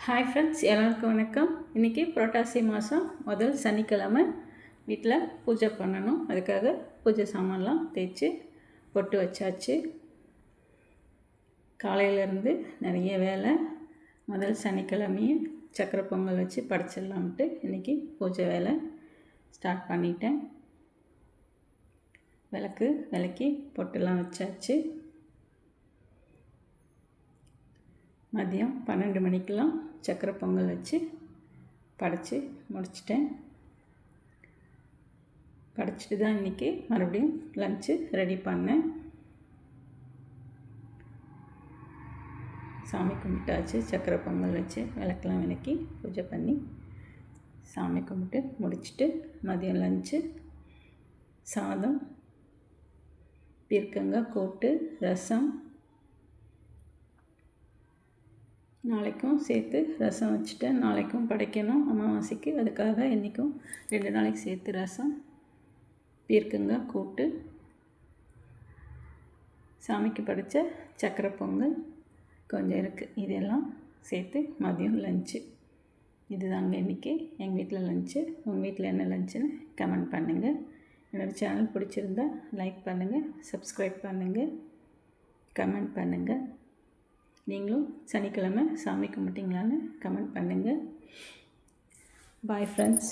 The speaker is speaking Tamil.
ஹாய் ஃப்ரெண்ட்ஸ், எல்லாருக்கும் வணக்கம். இன்றைக்கி புரட்டாசி மாதம் முதல் சனிக்கிழமை வீட்டில் பூஜை பண்ணணும். அதுக்காக பூஜை சாமான்லாம் தேய்ச்சி பொட்டு வச்சாச்சு. காலையிலேருந்து நிறைய வேலை. முதல் சனிக்கிழமையும் சக்கரை பொங்கல் வச்சு படைச்சிடலாம்ட்டு இன்றைக்கி பூஜை வேலை ஸ்டார்ட் பண்ணிட்டேன். விளக்கி பொட்டுலாம் வச்சாச்சு. மதியம் 12 மணிக்கெலாம் சக்கரை பொங்கல் வச்சு படைச்சி முடிச்சிட்டேன். படைச்சிட்டு தான் இன்றைக்கி மறுபடியும் லஞ்சு ரெடி பண்ணேன். சாமி கும்பிட்டாச்சு. சக்கரை பொங்கல் வச்சு விளக்கெல்லாம் விளக்கி பூஜை பண்ணி சாமி கும்பிட்டு முடிச்சுட்டு மதியம் லஞ்சு சாதம், பீர்க்கங்காய் கூட்டு, ரசம், நாளைக்கும் சேர்த்து ரசம் வச்சுட்டேன். நாளைக்கும் படைக்கணும் அமாவாசைக்கு. அதுக்காக இன்றைக்கும் 2 நாளைக்கு சேர்த்து ரசம், பீர்க்கங்காய் கூட்டு, சாமிக்கு படைத்த சக்கரை பொங்கல் கொஞ்சம் இருக்குது. இதெல்லாம் சேர்த்து மதியம் லஞ்சு. இதுதாங்க இன்றைக்கி எங்கள் வீட்டில் லஞ்சு. உங்கள் வீட்டில் என்ன லஞ்சுன்னு கமெண்ட் பண்ணுங்கள். என்னோடய சேனல் பிடிச்சிருந்தா லைக் பண்ணுங்கள், சப்ஸ்கிரைப் பண்ணுங்கள், கமெண்ட் பண்ணுங்கள். நீங்களும் சனிக்கிழமை சாமி கும்பிட்டீங்களான்னு கமெண்ட் பண்ணுங்கள். Bye friends.